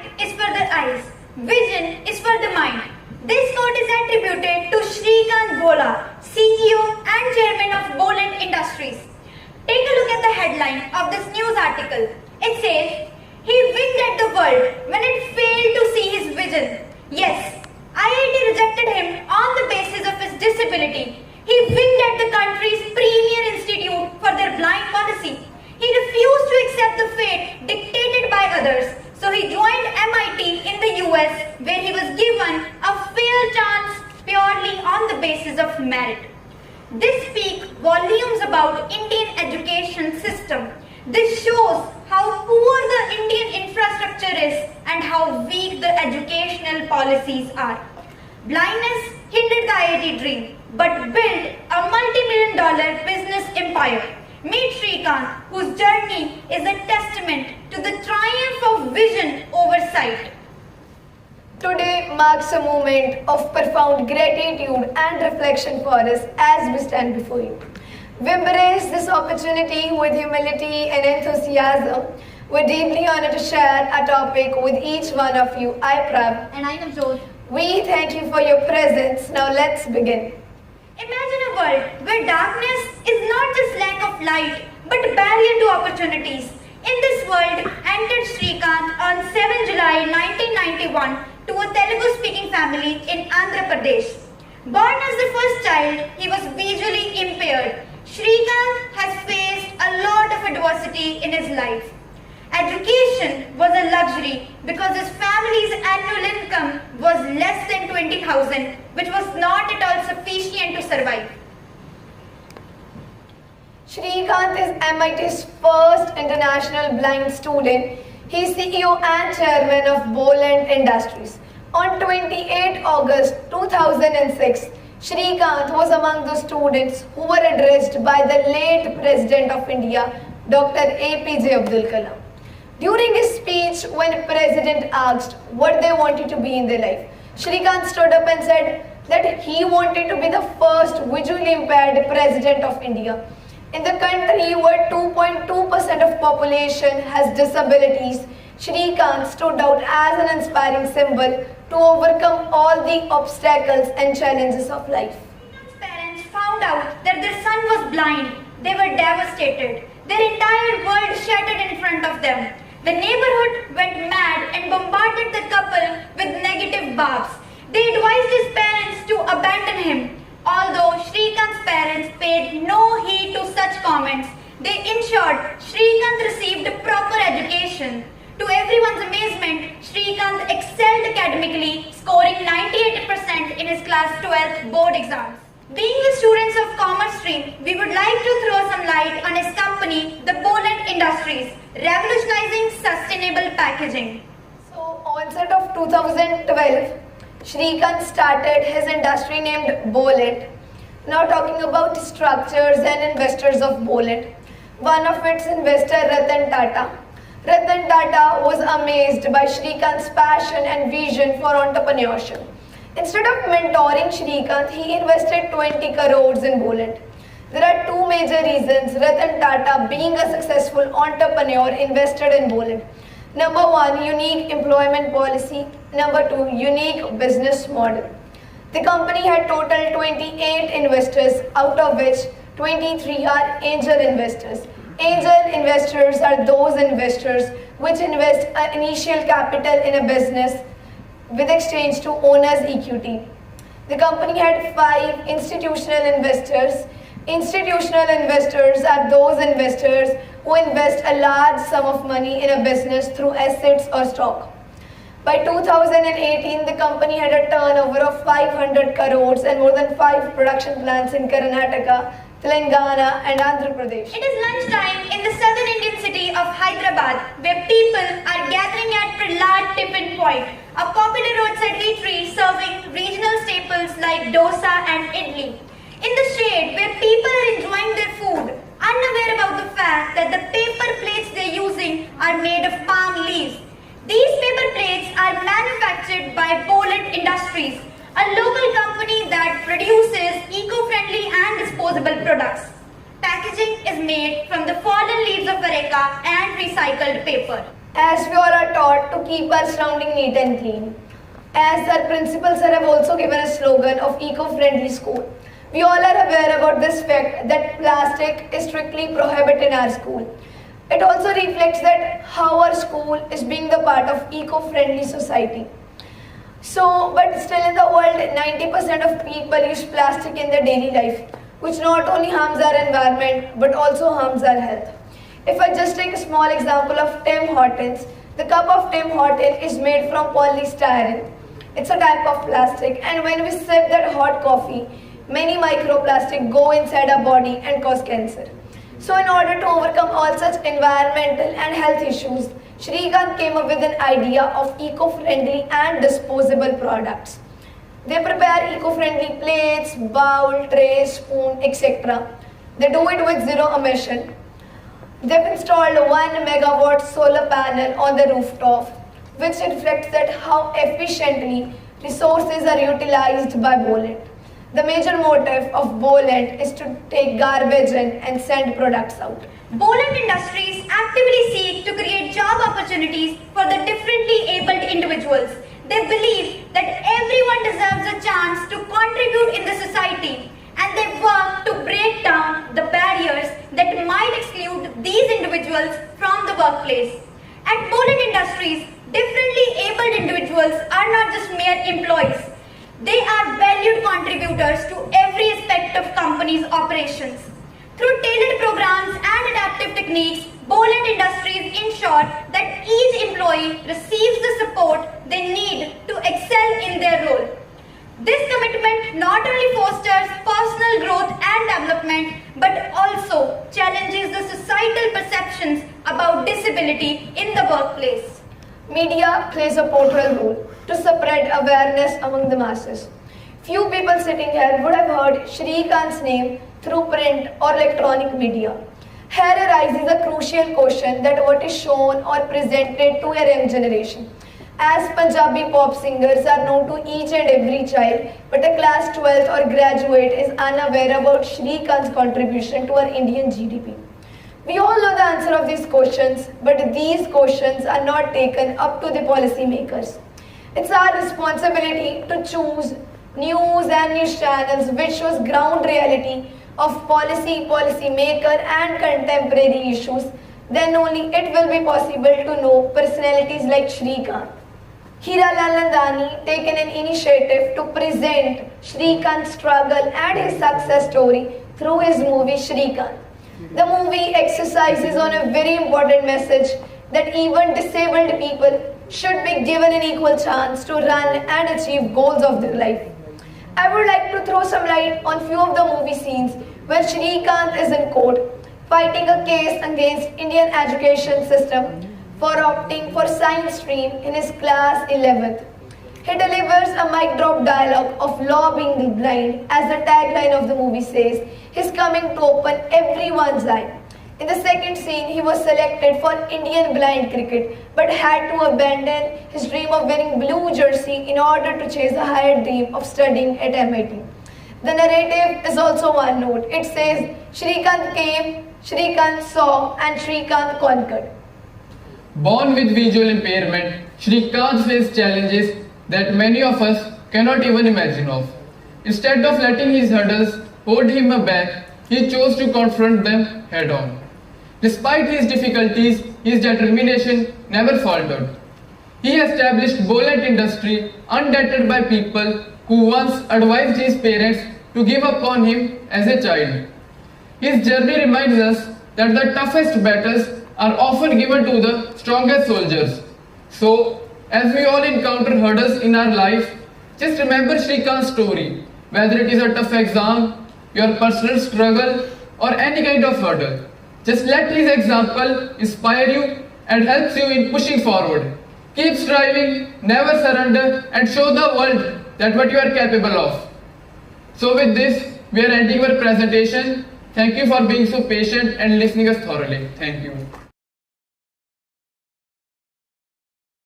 Is for the eyes, vision is for the mind. This quote is attributed to Shrikant Bola, CEO and Chairman of Boland Industries. Take a look at the headline of this news article. It says, he winked at the world when it failed to see his vision. Yes, IIT rejected him on the basis of his disability. He winked at the country's premier institute for their blind policy. He refused to accept the fate dictated by others. So he joined MIT in the US, where he was given a fair chance purely on the basis of merit. This speaks volumes about Indian education system. This shows how poor the Indian infrastructure is and how weak the educational policies are. Blindness hindered the IIT dream, but built a multi-million-dollar business empire. Meet Shrikant, whose journey is a testament to the triumph of vision over sight. Today marks a moment of profound gratitude and reflection for us as we stand before you. We embrace this opportunity with humility and enthusiasm. We're deeply honored to share a topic with each one of you. I Prab. And I am Jyot. We thank you for your presence. Now let's begin. Imagine a world where darkness is not just lack of light, but barrier to opportunities. In this world entered Shrikant on 7 July 1991 to a Telugu-speaking family in Andhra Pradesh. Born as the first child, he was visually impaired. Shrikant has faced a lot of adversity in his life. Education was a luxury because his family's annual income was less than 20,000, which was not at all sufficient to survive. Shrikant is MIT's first international blind student. He is CEO and Chairman of Boland Industries. On 28 August 2006, Shrikant was among the students who were addressed by the late President of India, Dr. APJ Abdul Kalam. During his speech, when the President asked what they wanted to be in their life, Shrikant stood up and said that he wanted to be the first visually impaired President of India. In the country where 2.2% of population has disabilities, Shrikant stood out as an inspiring symbol to overcome all the obstacles and challenges of life. Shrikant's parents found out that their son was blind. They were devastated. Their entire world shattered in front of them. The neighborhood went mad and bombarded the couple with negative barbs. They advised his parents to abandon him. Although Shrikant's parents paid no heed to such comments, they ensured Shrikant received a proper education. To everyone's amazement, Shrikant excelled academically, scoring 98% in his class 12th board exams. Being the students of Commerce stream, we would like to throw some light on his company, the Boland Industries, revolutionizing sustainable packaging. So, onset of 2012, Shrikant started his industry named Boland. Now talking about structures and investors of Boland. One of its investor, Ratan Tata. Ratan Tata was amazed by Shrikant's passion and vision for entrepreneurship. Instead of mentoring Shrikant, he invested 20 crores in Boland. There are two major reasons Ratan Tata, being a successful entrepreneur, invested in Boland. Number one, unique employment policy. Number two, unique business model. The company had total 28 investors, out of which 23 are angel investors. Angel investors are those investors which invest an initial capital in a business with exchange to owner's equity. The company had 5 institutional investors. Institutional investors are those investors who invest a large sum of money in a business through assets or stock. By 2018, the company had a turnover of 500 crores and more than 5 production plants in Karnataka, Telangana and Andhra Pradesh. It is lunchtime in the southern Indian city of Hyderabad, where people are gathering at Prahlad Tiffin Point, a popular roadside eatery serving regional staples like dosa and idli. In the shade, where people are enjoying their food, unaware about the fact that the paper plates they are using are made of palm leaves. These paper plates are manufactured by Boland Industries, a local company that produces eco-friendly and disposable products. Packaging is made from the fallen leaves of areca and recycled paper. as we all are taught to keep our surrounding neat and clean. As our principals have also given a slogan of eco-friendly school. We all are aware about this fact that plastic is strictly prohibited in our school. It also reflects that how our school is being the part of eco-friendly society. So, but still in the world, 90% of people use plastic in their daily life, which not only harms our environment, but also harms our health. If I just take a small example of Tim Hortons, the cup of Tim Hortons is made from polystyrene. It's a type of plastic, and when we sip that hot coffee, many microplastic go inside our body and cause cancer. So in order to overcome all such environmental and health issues, Shrikant came up with an idea of eco-friendly and disposable products. They prepare eco-friendly plates, bowl, trays, spoon, etc. They do it with zero emission. They've installed a 1 megawatt solar panel on the rooftop, which reflects that how efficiently resources are utilized by Bolent. The major motive of Bolent is to take garbage in and send products out. Bolent Industries actively seek to create job opportunities for the differently abled individuals. They believe that everyone deserves a chance to contribute in the society, and they work to break down the barriers that might exclude these individuals from the workplace. At Bolent Industries, differently abled individuals are not just mere employees. They are valued contributors to every aspect of company's operations. Through tailored programs and adaptive techniques, Bolent Industries ensure that each employee receives the support they need to excel in their role. This commitment not only fosters personal growth and development, but also challenges the societal perceptions about disability in the workplace. Media plays a pivotal role to spread awareness among the masses. Few people sitting here would have heard Shrikant's name through print or electronic media. Here arises a crucial question that what is shown or presented to a young generation. As Punjabi pop singers are known to each and every child, but a class 12th or graduate is unaware about Shrikant's contribution to our Indian GDP. We all know the answer of these questions, but these questions are not taken up to the policymakers. It's our responsibility to choose news and news channels which shows ground reality of policy maker and contemporary issues. Then only it will be possible to know personalities like Shrikant. Hiralal Nandani taken an initiative to present Shrikant's struggle and his success story through his movie Shrikant. The movie exercises on a very important message that even disabled people should be given an equal chance to run and achieve goals of their life. I would like to throw some light on few of the movie scenes where Shrikant is in court fighting a case against Indian education system for opting for science stream in his class 11th. He delivers a mic drop dialogue of law being the blind, as the tagline of the movie says. He's coming to open everyone's eye. In the second scene, he was selected for Indian blind cricket, but had to abandon his dream of winning blue jersey in order to chase a higher dream of studying at MIT. The narrative is also one note. It says, Shrikant came, Shrikant saw, and Shrikant conquered. Born with visual impairment, Shrikant faced challenges that many of us cannot even imagine of. Instead of letting his hurdles hold him back, he chose to confront them head-on. Despite his difficulties, his determination never faltered. He established Bolent Industry undated by people who once advised his parents to give up on him as a child. His journey reminds us that the toughest battles are often given to the strongest soldiers. So, as we all encounter hurdles in our life, just remember Shrikant's story, whether it is a tough exam, your personal struggle, or any kind of hurdle. Just let his example inspire you and helps you in pushing forward. Keep striving, never surrender, and show the world that what you are capable of. So with this, we are ending our presentation. Thank you for being so patient and listening us thoroughly. Thank you.